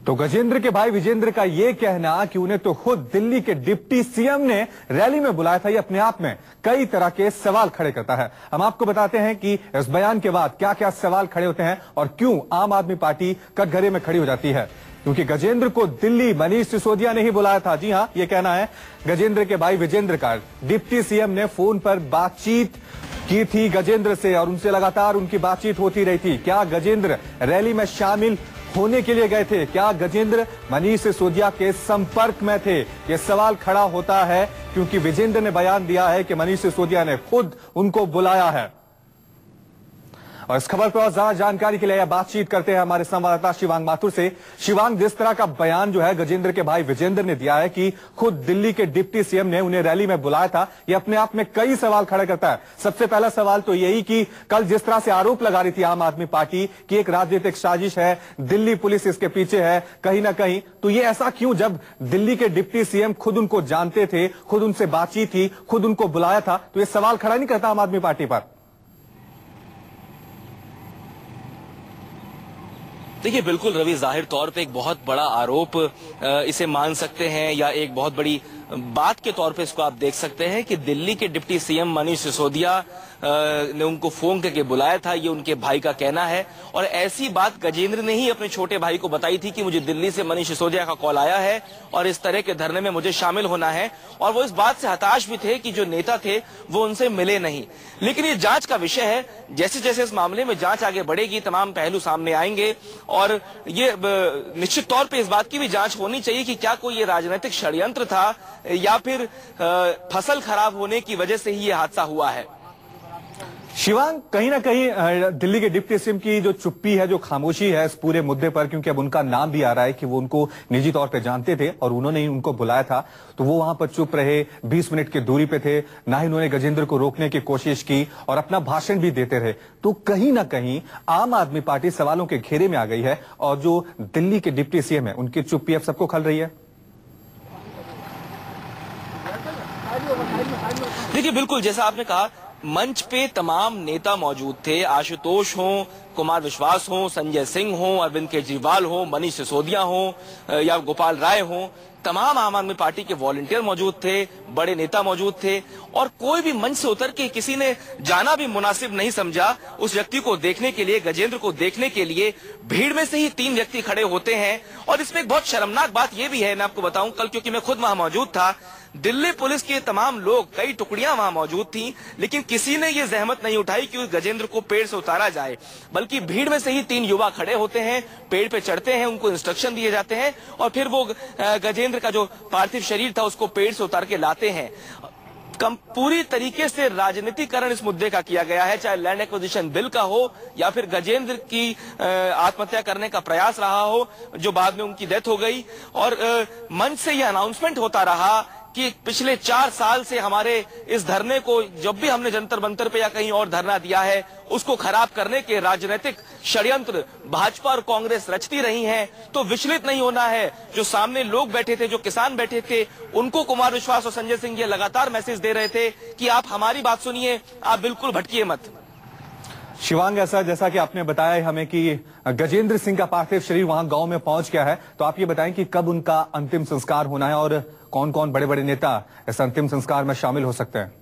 तो गजेंद्र के भाई विजेंद्र का यह कहना कि उन्हें तो खुद दिल्ली के डिप्टी सीएम ने रैली में बुलाया था, ये अपने आप में कई तरह के सवाल खड़े करता है। हम आपको बताते हैं कि इस बयान के बाद क्या क्या सवाल खड़े होते हैं और क्यों आम आदमी पार्टी कटघरे में खड़ी हो जाती है। क्योंकि गजेंद्र को दिल्ली मनीष सिसोदिया ने ही बुलाया था। जी हां, ये कहना है गजेंद्र के भाई विजेंद्र का। डिप्टी सीएम ने फोन पर बातचीत की थी गजेंद्र से और उनसे लगातार उनकी बातचीत होती रही थी। क्या गजेंद्र रैली में शामिल होने के लिए गए थे? क्या गजेंद्र मनीष सिसोदिया के संपर्क में थे? यह सवाल खड़ा होता है क्योंकि विजेंद्र ने बयान दिया है कि मनीष सिसोदिया ने खुद उनको बुलाया है। और इस खबर पर और ज्यादा जानकारी के लिए बातचीत करते हैं हमारे संवाददाता शिवांग माथुर से। शिवांग, जिस तरह का बयान जो है गजेंद्र के भाई विजेंद्र ने दिया है कि खुद दिल्ली के डिप्टी सीएम ने उन्हें रैली में बुलाया था, ये अपने आप में कई सवाल खड़े करता है। सबसे पहला सवाल तो यही कि कल जिस तरह से आरोप लगा रही थी आम आदमी पार्टी की एक राजनीतिक साजिश है, दिल्ली पुलिस इसके पीछे है कहीं ना कहीं, तो ये ऐसा क्यों जब दिल्ली के डिप्टी सीएम खुद उनको जानते थे, खुद उनसे बातचीत थी, खुद उनको बुलाया था, तो ये सवाल खड़ा नहीं करता आम आदमी पार्टी पर? देखिए, बिल्कुल रवि, जाहिर तौर पे एक बहुत बड़ा आरोप इसे मान सकते हैं या एक बहुत बड़ी बात के तौर पे इसको आप देख सकते हैं कि दिल्ली के डिप्टी सीएम मनीष सिसोदिया ने उनको फोन करके बुलाया था, ये उनके भाई का कहना है। और ऐसी बात गजेंद्र ने ही अपने छोटे भाई को बताई थी कि मुझे दिल्ली से मनीष सिसोदिया का कॉल आया है और इस तरह के धरने में मुझे शामिल होना है। और वो इस बात से हताश भी थे कि जो नेता थे वो उनसे मिले नहीं। लेकिन ये जांच का विषय है, जैसे जैसे इस मामले में जांच आगे बढ़ेगी तमाम पहलू सामने आएंगे और ये निश्चित तौर पर इस बात की भी जांच होनी चाहिए कि क्या कोई ये राजनीतिक षड्यंत्र था या फिर फसल खराब होने की वजह से ही ये हादसा हुआ है। शिवांग, कहीं ना कहीं दिल्ली के डिप्टी सीएम की जो चुप्पी है, जो खामोशी है इस पूरे मुद्दे पर, क्योंकि अब उनका नाम भी आ रहा है कि वो उनको निजी तौर पे जानते थे और उन्होंने ही उनको बुलाया था, तो वो वहां पर चुप रहे, 20 मिनट की दूरी पे थे, ना ही उन्होंने गजेंद्र को रोकने की कोशिश की और अपना भाषण भी देते रहे। तो कहीं ना कहीं आम आदमी पार्टी सवालों के घेरे में आ गई है और जो दिल्ली के डिप्टी सीएम है उनकी चुप्पी अब सबको खल रही है। देखिए, बिल्कुल जैसा आपने कहा, मंच पे तमाम नेता मौजूद थे। आशुतोष हों, कुमार विश्वास हों, संजय सिंह हों, अरविंद केजरीवाल हों, मनीष सिसोदिया हों या गोपाल राय हों, तमाम आम आदमी पार्टी के वॉलंटियर मौजूद थे, बड़े नेता मौजूद थे और कोई भी मंच से उतर के किसी ने जाना भी मुनासिब नहीं समझा उस व्यक्ति को देखने के लिए, गजेंद्र को देखने के लिए। भीड़ में से ही 3 व्यक्ति खड़े होते हैं और इसमें एक बहुत शर्मनाक बात यह भी है, मैं आपको बताऊं, कल क्योंकि मैं खुद वहां मौजूद था, दिल्ली पुलिस के तमाम लोग, कई टुकड़ियां वहां मौजूद थी, लेकिन किसी ने ये जहमत नहीं उठाई कि उस गजेंद्र को पेड़ से उतारा जाए, बल्कि भीड़ में से ही 3 युवा खड़े होते हैं, पेड़ पे चढ़ते हैं, उनको इंस्ट्रक्शन दिए जाते हैं और फिर वो गजेंद्र का जो पार्थिव शरीर था उसको पेड़ से उतार के लाते हैं। पूरी तरीके से राजनीतिकरण इस मुद्दे का किया गया है, चाहे लैंड एक्विजिशन बिल का हो या फिर गजेंद्र की आत्महत्या करने का प्रयास रहा हो जो बाद में उनकी डेथ हो गई। और मंच से यह अनाउंसमेंट होता रहा कि पिछले 4 साल से हमारे इस धरने को, जब भी हमने जंतर मंतर पे या कहीं और धरना दिया है, उसको खराब करने के राजनीतिक षड्यंत्र भाजपा और कांग्रेस रचती रही हैं। तो विचलित नहीं होना है। जो सामने लोग बैठे थे, जो किसान बैठे थे, उनको कुमार विश्वास और संजय सिंह ये लगातार मैसेज दे रहे थे कि आप हमारी बात सुनिए, आप बिल्कुल भटकिए मत। शिवांग, ऐसा जैसा कि आपने बताया हमें कि गजेंद्र सिंह का पार्थिव शरीर वहां गांव में पहुंच गया है, तो आप ये बताएं कि कब उनका अंतिम संस्कार होना है और कौन कौन बड़े बड़े नेता इस अंतिम संस्कार में शामिल हो सकते हैं?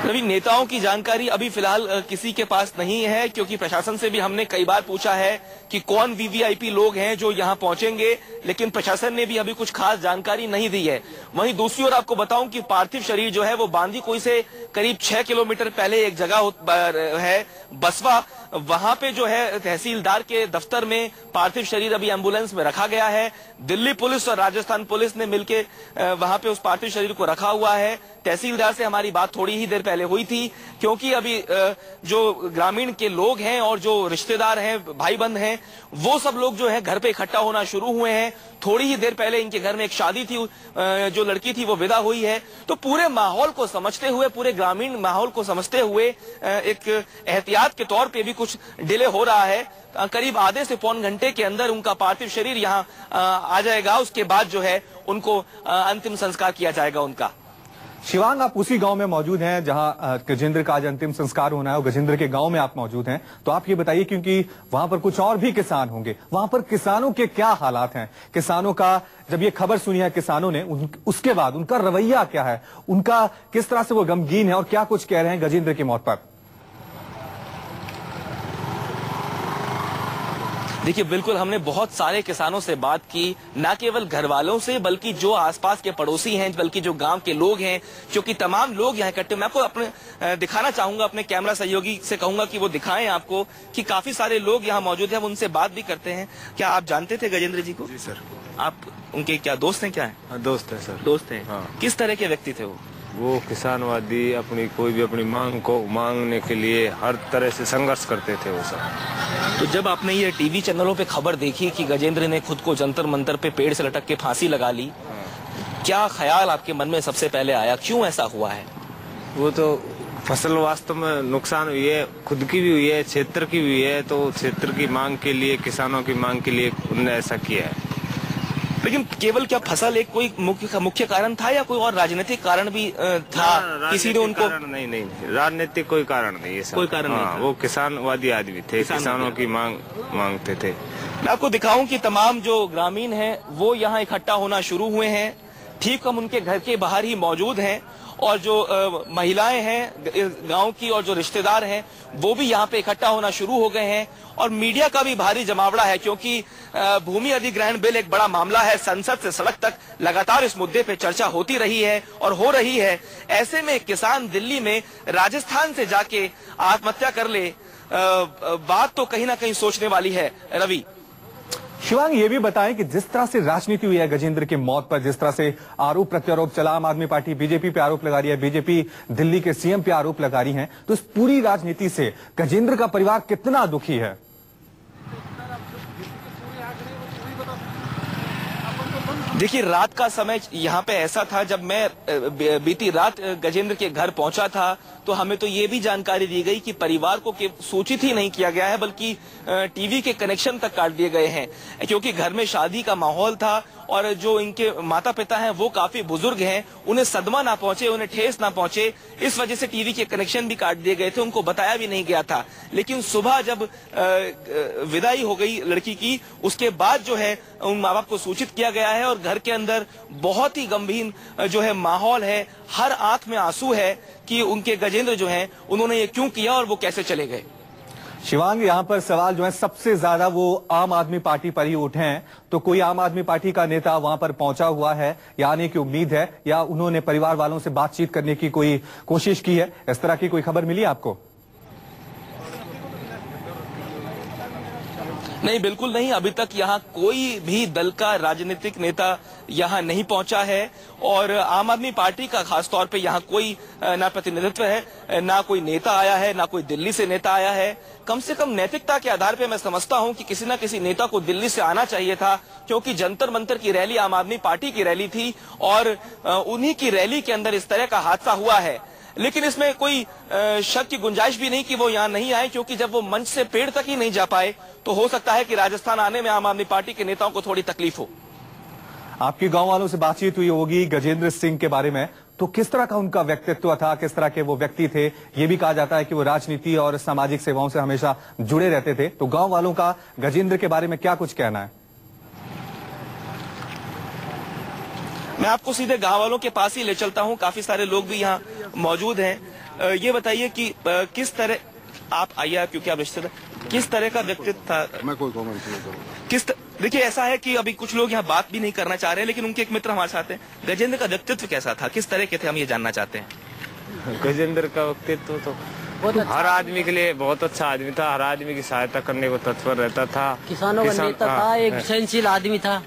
रवि, नेताओं की जानकारी अभी फिलहाल किसी के पास नहीं है, क्योंकि प्रशासन से भी हमने कई बार पूछा है कि कौन वीवीआईपी लोग हैं जो यहां पहुंचेंगे, लेकिन प्रशासन ने भी अभी कुछ खास जानकारी नहीं दी है। वहीं दूसरी ओर आपको बताऊं कि पार्थिव शरीर जो है वो बांदीकुई से करीब 6 किलोमीटर पहले एक जगह है बसवा, वहां पे जो है तहसीलदार के दफ्तर में पार्थिव शरीर अभी एम्बुलेंस में रखा गया है। दिल्ली पुलिस और राजस्थान पुलिस ने मिलकर वहां पे उस पार्थिव शरीर को रखा हुआ है। तहसीलदार से हमारी बात थोड़ी ही देर पहले हुई थी, क्योंकि अभी जो ग्रामीण के लोग हैं और जो रिश्तेदार हैं, भाई बंद हैं, वो सब लोग जो है घर पे इकट्ठा होना शुरू हुए हैं। थोड़ी ही देर पहले इनके घर में एक शादी थी, जो लड़की थी वो विदा हुई है। तो पूरे माहौल को समझते हुए, पूरे ग्रामीण माहौल को समझते हुए एक एहतियात के तौर पे भी कुछ डिले हो रहा है। करीब आधे से पौन घंटे के अंदर उनका पार्थिव शरीर यहाँ आ जाएगा। उसके बाद जो है उनको अंतिम संस्कार किया जाएगा उनका। शिवांग, आप उसी गांव में मौजूद हैं जहां गजेंद्र का आज अंतिम संस्कार होना है और गजेंद्र के गांव में आप मौजूद हैं, तो आप ये बताइए, क्योंकि वहां पर कुछ और भी किसान होंगे, वहां पर किसानों के क्या हालात हैं? किसानों का जब ये खबर सुनी है किसानों ने, उसके बाद उनका रवैया क्या है, उनका किस तरह से वो गमगीन है और क्या कुछ कह रहे हैं गजेंद्र की मौत पर? देखिए, बिल्कुल हमने बहुत सारे किसानों से बात की, ना केवल घर वालों से बल्कि जो आसपास के पड़ोसी हैं, बल्कि जो गांव के लोग हैं, क्योंकि तमाम लोग यहाँ इकट्ठे। मैं आपको अपने दिखाना चाहूंगा, अपने कैमरा सहयोगी से कहूंगा कि वो दिखाएं आपको कि काफी सारे लोग यहाँ मौजूद हैं, उनसे बात भी करते हैं। क्या आप जानते थे गजेंद्र जी को? जी सर। आप उनके क्या दोस्त हैं? क्या है? दोस्त है सर। दोस्त हैं। हाँ। किस तरह के व्यक्ति थे वो किसानवादी, अपनी कोई भी अपनी मांग को मांगने के लिए हर तरह से संघर्ष करते थे वो सब। तो जब आपने ये टीवी चैनलों पे खबर देखी कि गजेंद्र ने खुद को जंतर मंतर पे पेड़ से लटक के फांसी लगा ली, क्या ख्याल आपके मन में सबसे पहले आया? क्यों ऐसा हुआ है? वो तो फसल वास्तव में नुकसान हुई है, खुद की भी हुई है, क्षेत्र की भी हुई है, तो क्षेत्र की मांग के लिए, किसानों की मांग के लिए उन्होंने ऐसा किया है। लेकिन केवल क्या फसल एक कोई मुख्य कारण था या कोई और राजनीतिक कारण भी था? किसी ने उनको नहीं, राजनीतिक कोई कारण नहीं है सर। कोई कारण नहीं था। वो किसानवादी आदमी थे, किसानों की मांगते थे। मैं आपको दिखाऊं कि तमाम जो ग्रामीण हैं वो यहाँ इकट्ठा होना शुरू हुए हैं। ठीक हम उनके घर के बाहर ही मौजूद हैं और जो महिलाएं हैं गांव की और जो रिश्तेदार हैं वो भी यहाँ पे इकट्ठा होना शुरू हो गए हैं। और मीडिया का भी भारी जमावड़ा है, क्योंकि भूमि अधिग्रहण बिल एक बड़ा मामला है। संसद से सड़क तक लगातार इस मुद्दे पे चर्चा होती रही है और हो रही है। ऐसे में किसान दिल्ली में राजस्थान से जाके आत्महत्या कर ले, बात तो कहीं ना कहीं सोचने वाली है। रवि, शिवांग, ये भी बताएं कि जिस तरह से राजनीति हुई है गजेंद्र की मौत पर, जिस तरह से आरोप प्रत्यारोप चला, आम आदमी पार्टी बीजेपी पे आरोप लगा रही है, बीजेपी दिल्ली के सीएम पे आरोप लगा रही है, तो इस पूरी राजनीति से गजेंद्र का परिवार कितना दुखी है? देखिए, रात का समय यहाँ पे ऐसा था, जब मैं बीती रात गजेंद्र के घर पहुंचा था तो हमें तो ये भी जानकारी दी गई कि परिवार को सूचित ही नहीं किया गया है, बल्कि टीवी के कनेक्शन तक काट दिए गए हैं, क्योंकि घर में शादी का माहौल था और जो इनके माता पिता हैं वो काफी बुजुर्ग हैं, उन्हें सदमा ना पहुंचे, उन्हें ठेस ना पहुंचे, इस वजह से टीवी के कनेक्शन भी काट दिए गए थे, उनको बताया भी नहीं गया था। लेकिन सुबह जब विदाई हो गई लड़की की, उसके बाद जो है उन माँ बाप को सूचित किया गया है और घर के अंदर बहुत ही गंभीर जो है माहौल है। हर आंख में आंसू है कि उनके गजेंद्र जो हैं उन्होंने ये क्यों किया और वो कैसे चले गए। शिवांग, यहाँ पर सवाल जो है सबसे ज्यादा वो आम आदमी पार्टी पर ही उठे हैं, तो कोई आम आदमी पार्टी का नेता वहां पर पहुंचा हुआ है या आने की उम्मीद है, या उन्होंने परिवार वालों से बातचीत करने की कोई कोशिश की है? इस तरह की कोई खबर मिली आपको? नहीं, बिल्कुल नहीं। अभी तक यहाँ कोई भी दल का राजनीतिक नेता यहाँ नहीं पहुंचा है और आम आदमी पार्टी का खास तौर पे यहाँ कोई ना प्रतिनिधित्व है, ना कोई नेता आया है, ना कोई दिल्ली से नेता आया है। कम से कम नैतिकता के आधार पे मैं समझता हूँ कि किसी न किसी नेता को दिल्ली से आना चाहिए था, क्योंकि जंतर मंतर की रैली आम आदमी पार्टी की रैली थी और उन्हीं की रैली के अंदर इस तरह का हादसा हुआ है। लेकिन इसमें कोई शक की गुंजाइश भी नहीं कि वो यहाँ नहीं आए, क्योंकि जब वो मंच से पेड़ तक ही नहीं जा पाए तो हो सकता है कि राजस्थान आने में आम आदमी पार्टी के नेताओं को थोड़ी तकलीफ हो। आपकी गांव वालों से बातचीत हुई होगी गजेंद्र सिंह के बारे में, तो किस तरह का उनका व्यक्तित्व था, किस तरह के वो व्यक्ति थे? ये भी कहा जाता है कि वो राजनीति और सामाजिक सेवाओं से हमेशा जुड़े रहते थे, तो गांव वालों का गजेंद्र के बारे में क्या कुछ कहना है? मैं आपको सीधे गांव वालों के पास ही ले चलता हूं, काफी सारे लोग भी यहाँ मौजूद हैं। ये बताइए कि किस तरह आप आइए, क्योंकि आप रिश्तेदार, किस तरह का व्यक्तित्व था? मैं कोई कमेंट नहीं करूंगा। देखिए, ऐसा है कि अभी कुछ लोग यहाँ बात भी नहीं करना चाह रहे हैं, लेकिन उनके एक मित्र हमारे साथ हैं। गजेंद्र का व्यक्तित्व कैसा था, किस तरह के थे, हम ये जानना चाहते हैं। गजेंद्र का व्यक्तित्व तो हर आदमी के लिए बहुत अच्छा आदमी था, हर आदमी की सहायता करने को तत्पर रहता था। किसानों का नेता था, एक सहनशील आदमी था,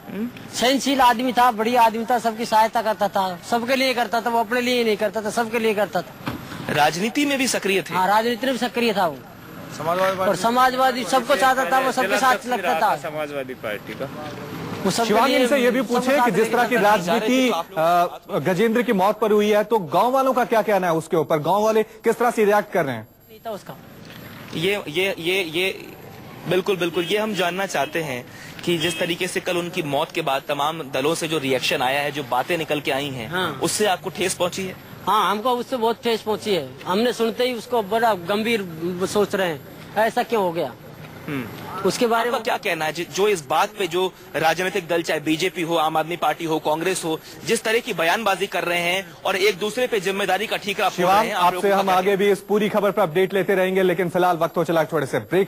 सहनशील आदमी था, बढ़िया आदमी था, सबकी सहायता करता था, सबके लिए करता था, वो अपने लिए नहीं करता था, सबके लिए करता था। राजनीति में भी सक्रिय थे? हाँ, राजनीति में भी सक्रिय था वो, और समाजवादी सबको चाहता था, वो सबके साथ लगता था, समाजवादी पार्टी का। शिवांगी से ये भी पूछे कि जिस तरह की राजनीति गजेंद्र की मौत पर हुई है, तो गांव वालों का क्या कहना है उसके ऊपर? गांव वाले किस तरह से रिएक्ट कर रहे हैं? नहीं था उसका। ये बिल्कुल ये हम जानना चाहते हैं कि जिस तरीके से कल उनकी मौत के बाद तमाम दलों से जो रिएक्शन आया है, जो बातें निकल के आई हैं, हाँ। उससे आपको ठेस पहुंची है? हाँ, हमको उससे बहुत ठेस पहुंची है। हमने सुनते ही उसको बड़ा गंभीर सोच रहे हैं, ऐसा क्यों हो गया। उसके बारे में क्या कहना है जो इस बात पे जो राजनीतिक दल चाहे बीजेपी हो, आम आदमी पार्टी हो, कांग्रेस हो, जिस तरह की बयानबाजी कर रहे हैं और एक दूसरे पे जिम्मेदारी का ठीकरा फोड़ रहे हैं। आपसे हम आगे भी इस पूरी खबर पर अपडेट लेते रहेंगे, लेकिन फिलहाल वक्त हो चला छोटे से ब्रेक।